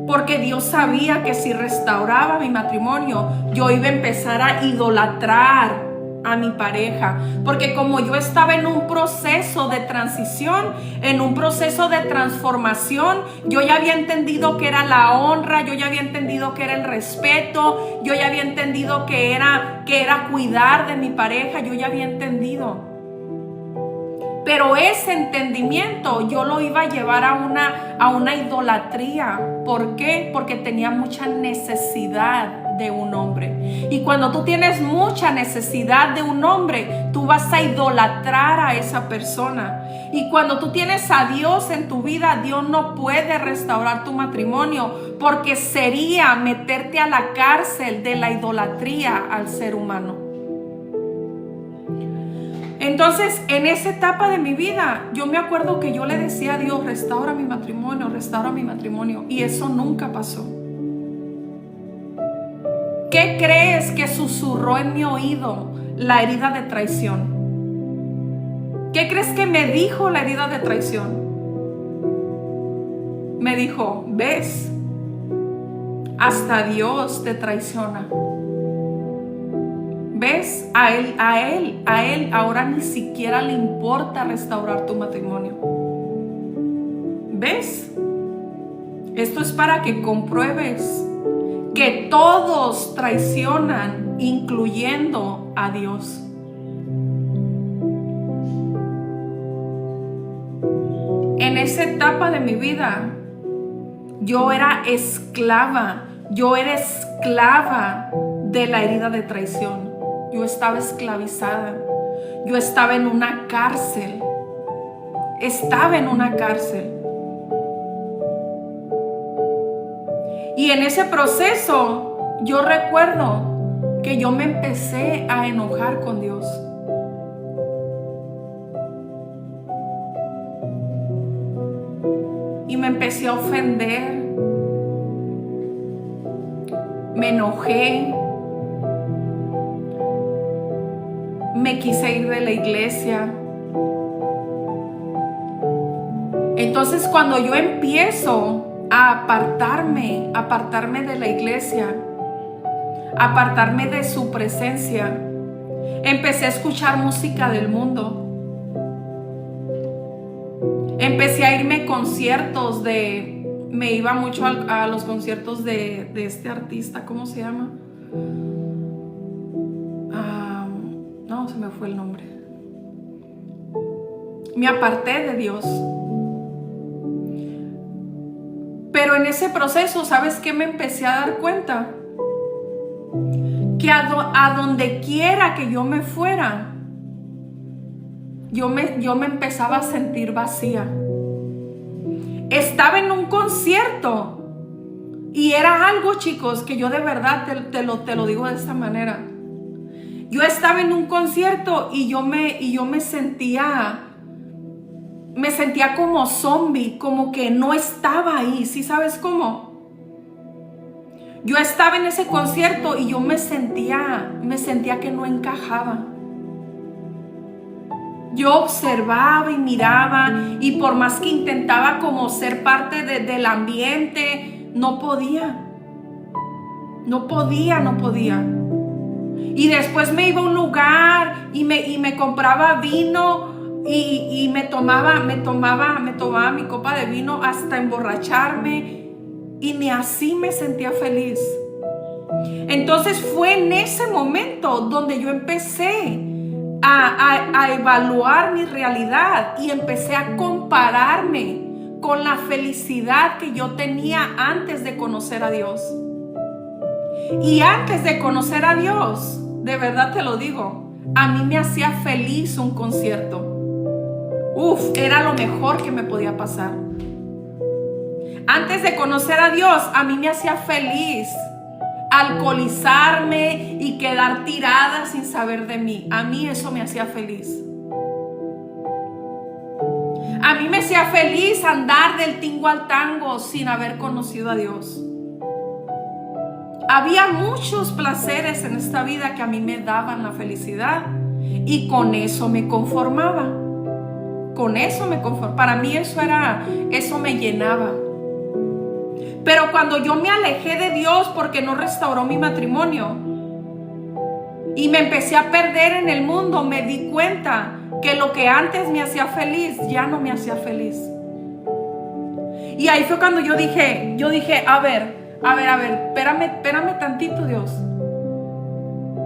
Porque Dios sabía que si restauraba mi matrimonio, yo iba a empezar a idolatrar a mi pareja. Porque como yo estaba en un proceso de transición, en un proceso de transformación, yo ya había entendido que era la honra, yo ya había entendido que era el respeto, yo ya había entendido que era cuidar de mi pareja, yo ya había entendido. Pero ese entendimiento yo lo iba a llevar a una idolatría. ¿Por qué? Porque tenía mucha necesidad de un hombre. Y cuando tú tienes mucha necesidad de un hombre, tú vas a idolatrar a esa persona. Y cuando tú tienes a Dios en tu vida, Dios no puede restaurar tu matrimonio, porque sería meterte a la cárcel de la idolatría al ser humano. Entonces, en esa etapa de mi vida, yo me acuerdo que yo le decía a Dios, restaura mi matrimonio, y eso nunca pasó. ¿Qué crees que susurró en mi oído la herida de traición? ¿Qué crees que me dijo la herida de traición? Me dijo, ¿ves? Hasta Dios te traiciona. ¿Ves? A él ahora ni siquiera le importa restaurar tu matrimonio. ¿Ves? Esto es para que compruebes que todos traicionan, incluyendo a Dios. En esa etapa de mi vida, yo era esclava de la herida de traición. Yo estaba esclavizada. Yo estaba en una cárcel. Y en ese proceso, yo recuerdo que yo me empecé a enojar con Dios. Y me empecé a ofender. Me enojé. Me quise ir de la iglesia. Entonces, cuando yo empiezo a apartarme de la iglesia, apartarme de su presencia, empecé a escuchar música del mundo. Empecé a irme a conciertos me iba mucho a los conciertos de este artista, ¿cómo se llama? No, se me fue el nombre. Me aparté de Dios. Pero en ese proceso, ¿sabes qué me empecé a dar cuenta? Que a donde quiera que yo me fuera, yo me empezaba a sentir vacía. Estaba en un concierto y era algo, chicos, que yo de verdad te lo digo de esta manera. Yo estaba en un concierto y yo me sentía como zombie, como que no estaba ahí. ¿Sí sabes cómo? Yo estaba en ese concierto y yo me sentía que no encajaba. Yo observaba y miraba, y por más que intentaba como ser parte del ambiente, no podía. Y después me iba a un lugar y me compraba vino y me tomaba mi copa de vino hasta emborracharme, y ni así me sentía feliz. Entonces fue en ese momento donde yo empecé a evaluar mi realidad y empecé a compararme con la felicidad que yo tenía antes de conocer a Dios. Y antes de conocer a Dios, de verdad te lo digo, a mí me hacía feliz un concierto. Era lo mejor que me podía pasar. Antes de conocer a Dios, a mí me hacía feliz alcoholizarme y quedar tirada sin saber de mí. A mí eso me hacía feliz. A mí me hacía feliz andar del tingo al tango sin haber conocido a Dios. Había muchos placeres en esta vida que a mí me daban la felicidad, y con eso me conformaba. Para mí eso me llenaba. Pero cuando yo me alejé de Dios porque no restauró mi matrimonio y me empecé a perder en el mundo, me di cuenta que lo que antes me hacía feliz ya no me hacía feliz. Y ahí fue cuando yo dije, a ver, espérame tantito, Dios.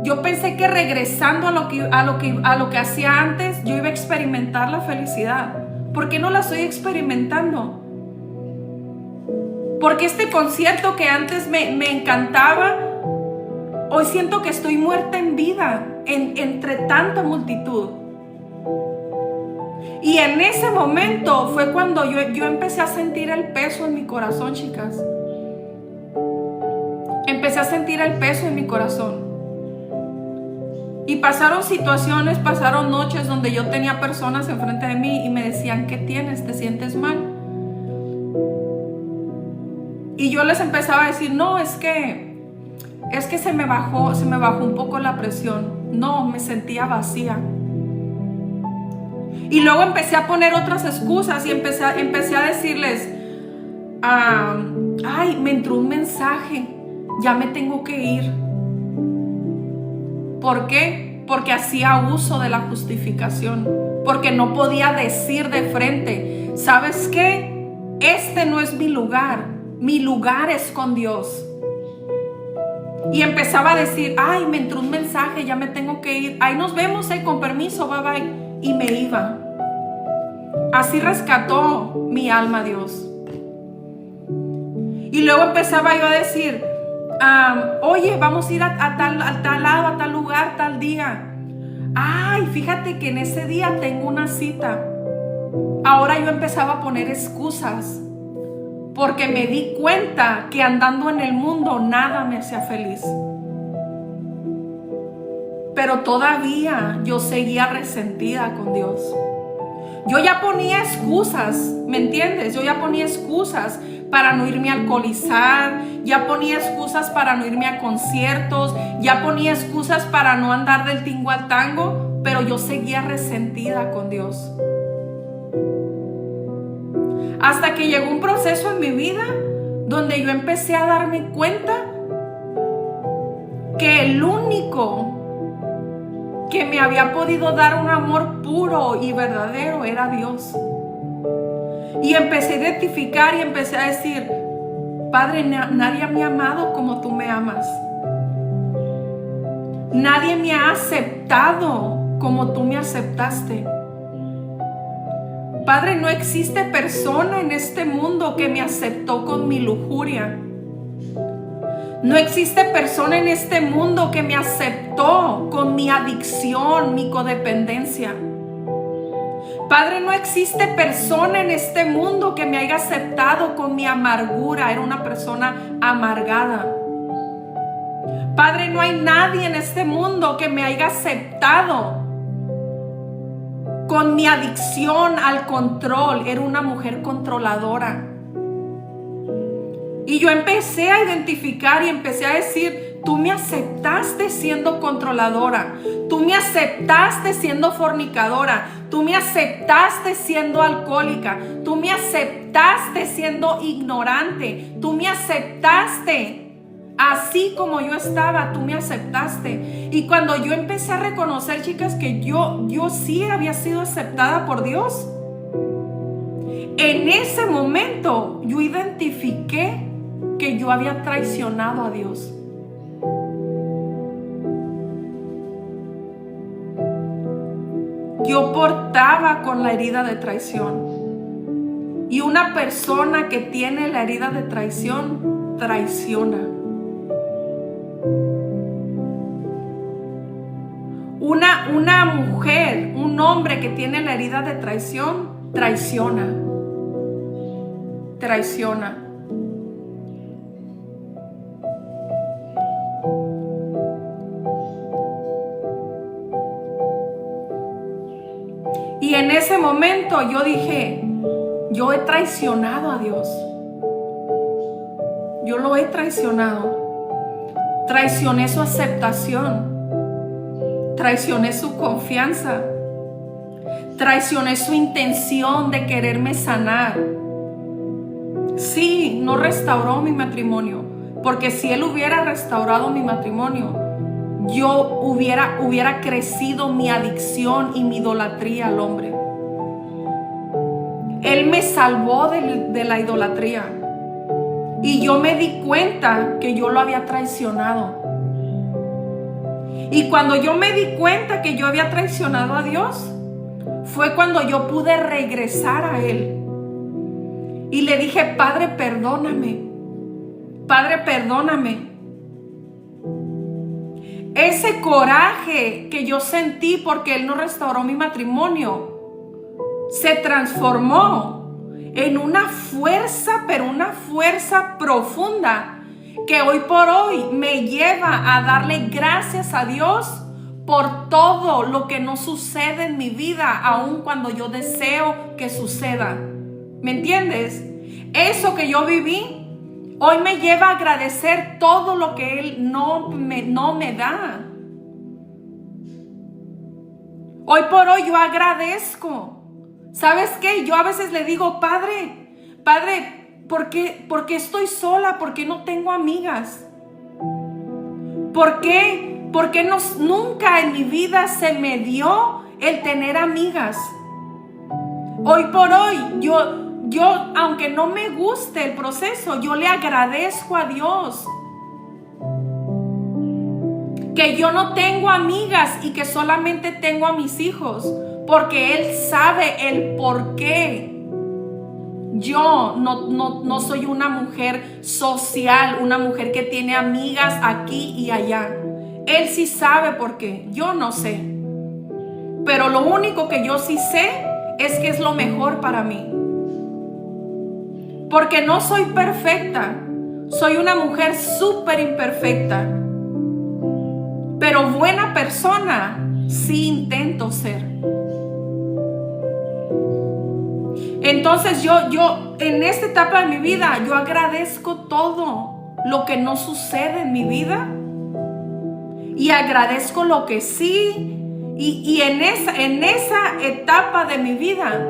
Yo pensé que regresando a lo que hacía antes, yo iba a experimentar la felicidad. ¿Por qué no la estoy experimentando? Porque este concierto que antes me encantaba, hoy siento que estoy muerta en vida entre tanta multitud. Y en ese momento fue cuando yo empecé a sentir el peso en mi corazón, chicas. Empecé a sentir el peso en mi corazón. Y pasaron situaciones, pasaron noches donde yo tenía personas enfrente de mí y me decían, ¿qué tienes? ¿Te sientes mal? Y yo les empezaba a decir, no, es que se me bajó un poco la presión. No, me sentía vacía. Y luego empecé a poner otras excusas y empecé a decirles, ay, me entró un mensaje, ya me tengo que ir. ¿Por qué? Porque hacía uso de la justificación, porque no podía decir de frente, ¿sabes qué? este no es mi lugar es con Dios. Y empezaba a decir, ay, me entró un mensaje, ya me tengo que ir, ay, nos vemos, con permiso, bye bye, y me iba. Así rescató mi alma Dios. Y luego empezaba yo a decir, oye, vamos a ir a tal lado, a tal lugar, tal día. Ay, fíjate que en ese día tengo una cita. Ahora yo empezaba a poner excusas porque me di cuenta que andando en el mundo nada me hacía feliz. Pero todavía yo seguía resentida con Dios. Yo ya ponía excusas, ¿me entiendes? Yo ya ponía excusas para no irme a alcoholizar, ya ponía excusas para no irme a conciertos, ya ponía excusas para no andar del tingo al tango, pero yo seguía resentida con Dios. Hasta que llegó un proceso en mi vida donde yo empecé a darme cuenta que el único que me había podido dar un amor puro y verdadero era Dios. Y empecé a identificar y empecé a decir, Padre, nadie me ha amado como tú me amas. Nadie me ha aceptado como tú me aceptaste. Padre, no existe persona en este mundo que me aceptó con mi lujuria. No existe persona en este mundo que me aceptó con mi adicción, mi codependencia. Padre, no existe persona en este mundo que me haya aceptado con mi amargura. Era una persona amargada. Padre, no hay nadie en este mundo que me haya aceptado con mi adicción al control. Era una mujer controladora. Y yo empecé a identificar y empecé a decir, tú me aceptaste siendo controladora, tú me aceptaste siendo fornicadora, tú me aceptaste siendo alcohólica, tú me aceptaste siendo ignorante, tú me aceptaste así como yo estaba, tú me aceptaste. Y cuando yo empecé a reconocer, chicas, que yo sí había sido aceptada por Dios, en ese momento yo identifiqué que yo había traicionado a Dios. Yo portaba con la herida de traición. Y una persona que tiene la herida de traición, traiciona. Una mujer, un hombre que tiene la herida de traición, traiciona. Traiciona. Y en ese momento yo dije, yo he traicionado a Dios. Yo lo he traicionado. Traicioné su aceptación. Traicioné su confianza. Traicioné su intención de quererme sanar. Sí, no restauró mi matrimonio, porque si Él hubiera restaurado mi matrimonio, yo hubiera crecido mi adicción y mi idolatría al hombre. Él me salvó de la idolatría y yo me di cuenta que yo lo había traicionado. Y cuando yo me di cuenta que yo había traicionado a Dios, fue cuando yo pude regresar a Él. Y le dije, Padre, perdóname. Padre, perdóname. Ese coraje que yo sentí porque Él no restauró mi matrimonio se transformó en una fuerza, pero una fuerza profunda que hoy por hoy me lleva a darle gracias a Dios por todo lo que no sucede en mi vida, aun cuando yo deseo que suceda. ¿Me entiendes? Eso que yo viví hoy me lleva a agradecer todo lo que Él no me da. Hoy por hoy yo agradezco. ¿Sabes qué? Yo a veces le digo, Padre, ¿por qué estoy sola? ¿Por qué no tengo amigas? ¿Por qué nunca en mi vida se me dio el tener amigas? Hoy por hoy yo yo, aunque no me guste el proceso, yo le agradezco a Dios que yo no tengo amigas y que solamente tengo a mis hijos, porque Él sabe el por qué. Yo no soy una mujer social, una mujer que tiene amigas aquí y allá. Él sí sabe por qué, yo no sé. Pero lo único que yo sí sé es que es lo mejor para mí. Porque no soy perfecta, soy una mujer súper imperfecta. Pero buena persona sí intento ser. Entonces yo en esta etapa de mi vida, yo agradezco todo lo que no sucede en mi vida. Y agradezco lo que sí. Y en esa etapa de mi vida,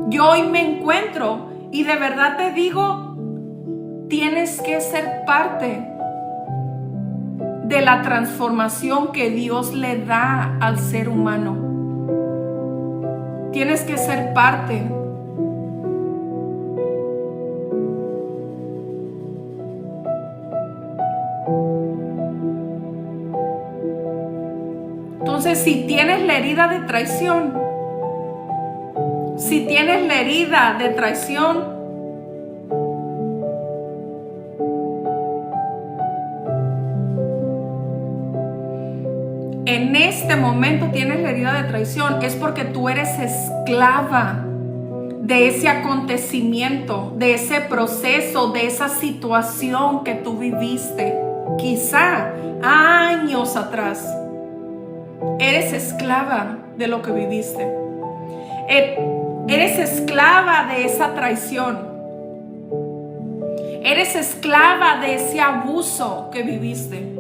yo hoy me encuentro y de verdad te digo, tienes que ser parte de la transformación que Dios le da al ser humano. Tienes que ser parte. Entonces, si tienes la herida de traición, en este momento tienes la herida de traición, es porque tú eres esclava de ese acontecimiento, de ese proceso, de esa situación que tú viviste, quizá años atrás. Eres esclava de lo que viviste. Eres esclava de esa traición. Eres esclava de ese abuso que viviste.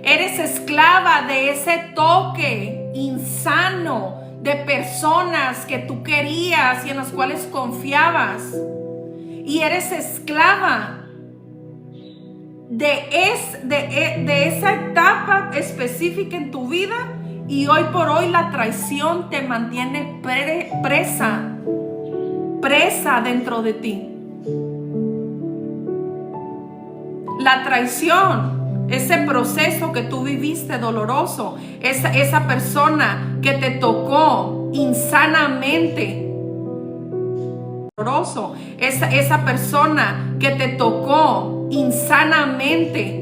Eres esclava de ese toque insano de personas que tú querías y en las cuales confiabas. Y eres esclava de esa etapa específica en tu vida, y hoy por hoy la traición te mantiene presa dentro de ti. La traición, ese proceso que tú viviste doloroso, esa persona que te tocó insanamente doloroso, esa persona que te tocó insanamente,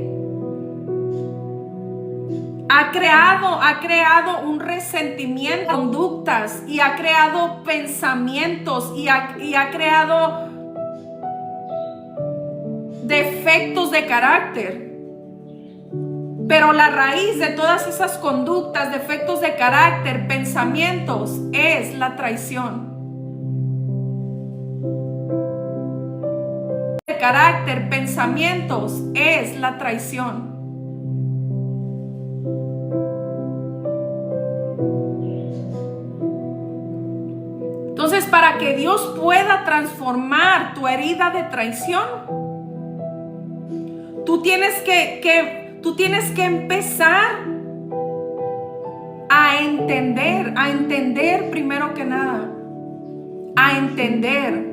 ha creado un resentimiento, conductas, y ha creado pensamientos, y ha creado defectos de carácter. Pero la raíz de todas esas conductas, defectos de carácter, pensamientos, es la traición. De carácter, pensamientos, es la traición. Entonces, para que Dios pueda transformar tu herida de traición, tú tienes que empezar a entender primero que nada, a entender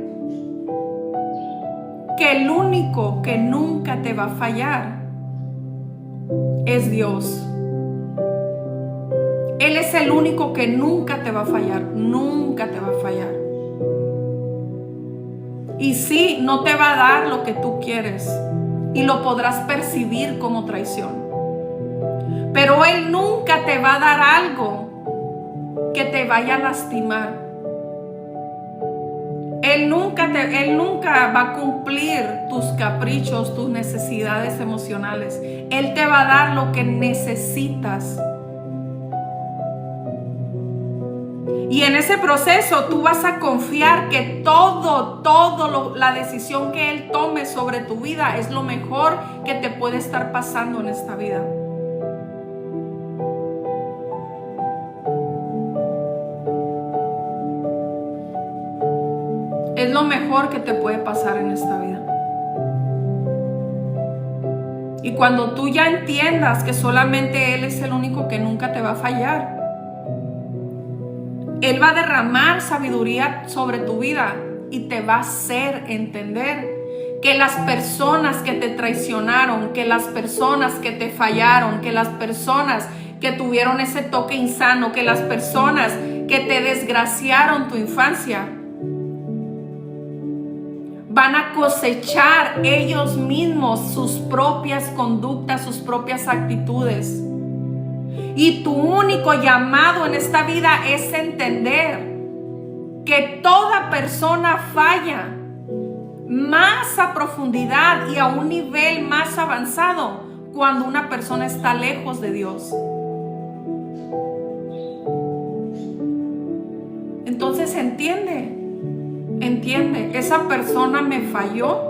que el único que nunca te va a fallar es Dios. Él es el único que nunca te va a fallar, nunca te va a fallar. Y sí, no te va a dar lo que tú quieres y lo podrás percibir como traición. Pero Él nunca te va a dar algo que te vaya a lastimar. Él nunca va a cumplir tus caprichos, tus necesidades emocionales. Él te va a dar lo que necesitas. Y en ese proceso tú vas a confiar que la decisión que Él tome sobre tu vida es lo mejor que te puede estar pasando en esta vida. Es lo mejor que te puede pasar en esta vida. Y cuando tú ya entiendas que solamente Él es el único que nunca te va a fallar, Él va a derramar sabiduría sobre tu vida y te va a hacer entender que las personas que te traicionaron, que las personas que te fallaron, que las personas que tuvieron ese toque insano, que las personas que te desgraciaron tu infancia, van a cosechar ellos mismos sus propias conductas, sus propias actitudes. Y tu único llamado en esta vida es entender que toda persona falla más a profundidad y a un nivel más avanzado cuando una persona está lejos de Dios. Entonces entiende, esa persona me falló,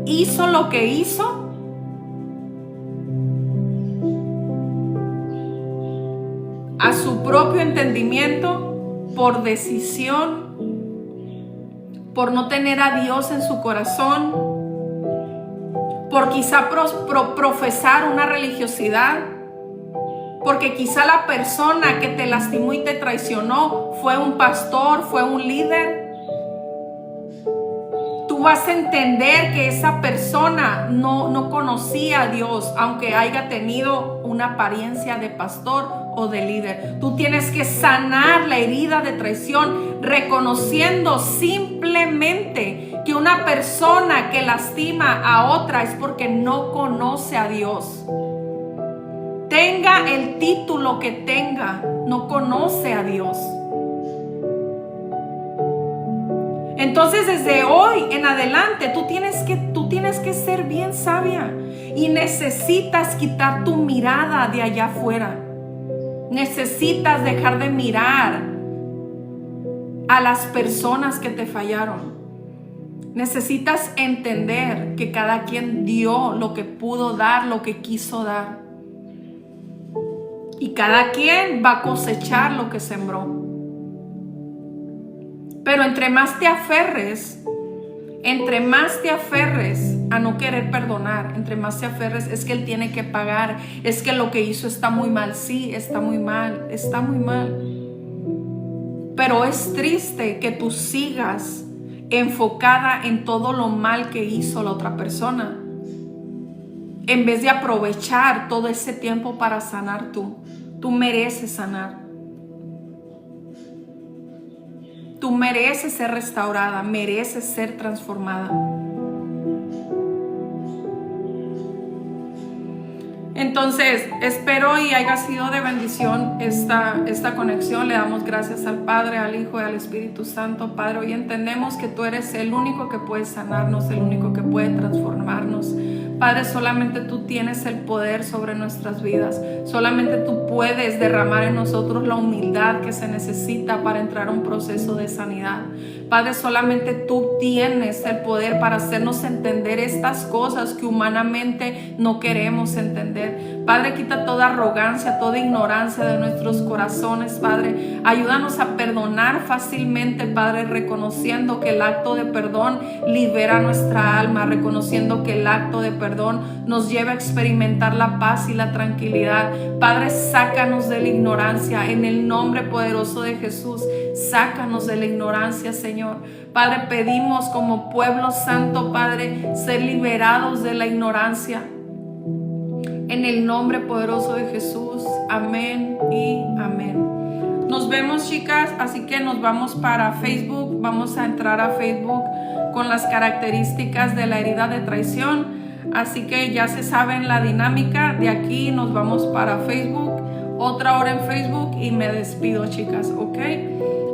hizo lo que hizo, a su propio entendimiento, por decisión, por no tener a Dios en su corazón, por quizá profesar una religiosidad, porque quizá la persona que te lastimó y te traicionó fue un pastor, fue un líder. Tú vas a entender que esa persona no conocía a Dios, aunque haya tenido una apariencia de pastor o de líder. Tú tienes que sanar la herida de traición, reconociendo simplemente que una persona que lastima a otra es porque no conoce a Dios. Tenga el título que tenga, no conoce a Dios. Entonces desde hoy en adelante tú tienes que ser bien sabia y necesitas quitar tu mirada de allá afuera. Necesitas dejar de mirar a las personas que te fallaron. Necesitas entender que cada quien dio lo que pudo dar, lo que quiso dar. Y cada quien va a cosechar lo que sembró. Pero entre más te aferres a no querer perdonar, entre más te aferres, es que él tiene que pagar, es que lo que hizo está muy mal. Sí, está muy mal, está muy mal. Pero es triste que tú sigas enfocada en todo lo mal que hizo la otra persona, en vez de aprovechar todo ese tiempo para sanar tú. Tú mereces sanar. Tú mereces ser restaurada, mereces ser transformada. Entonces, espero y haya sido de bendición esta conexión. Le damos gracias al Padre, al Hijo y al Espíritu Santo. Padre, hoy entendemos que tú eres el único que puede sanarnos, el único que puede transformarnos. Padre, solamente tú tienes el poder sobre nuestras vidas. Solamente tú puedes derramar en nosotros la humildad que se necesita para entrar a un proceso de sanidad. Padre, solamente tú tienes el poder para hacernos entender estas cosas que humanamente no queremos entender. Padre, quita toda arrogancia, toda ignorancia de nuestros corazones, Padre. Ayúdanos a perdonar fácilmente, Padre, reconociendo que el acto de perdón libera nuestra alma, reconociendo que el acto de perdón nos lleva a experimentar la paz y la tranquilidad. Padre, sácanos de la ignorancia en el nombre poderoso de Jesús. Sácanos de la ignorancia, Señor. Padre, pedimos como pueblo santo, Padre, ser liberados de la ignorancia. En el nombre poderoso de Jesús. Amén y amén. Nos vemos, chicas, así que nos vamos para Facebook. Vamos a entrar a Facebook con las características de la herida de traición. Así que ya se saben la dinámica. De aquí nos vamos para Facebook. Otra hora en Facebook y me despido, chicas, ¿ok?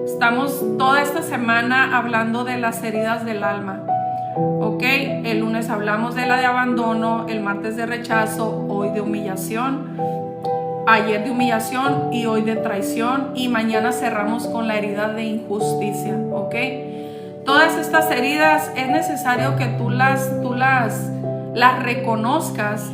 Estamos toda esta semana hablando de las heridas del alma. Ok, el lunes hablamos de la de abandono, el martes de rechazo, hoy de humillación, ayer de humillación y hoy de traición, y mañana cerramos con la herida de injusticia. Ok, todas estas heridas es necesario que tú las reconozcas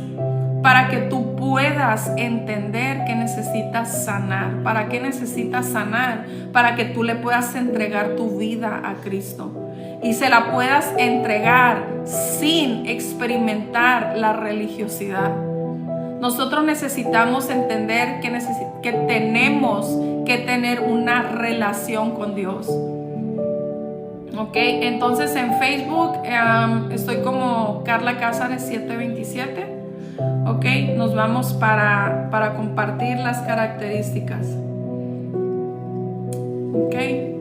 para que tú puedas entender que necesitas sanar. ¿Para qué necesitas sanar? Para que tú le puedas entregar tu vida a Cristo y se la puedas entregar sin experimentar la religiosidad. Nosotros necesitamos entender que tenemos que tener una relación con Dios. Ok, entonces en Facebook estoy como Carla Cázares 727. Ok, nos vamos para compartir las características. Ok.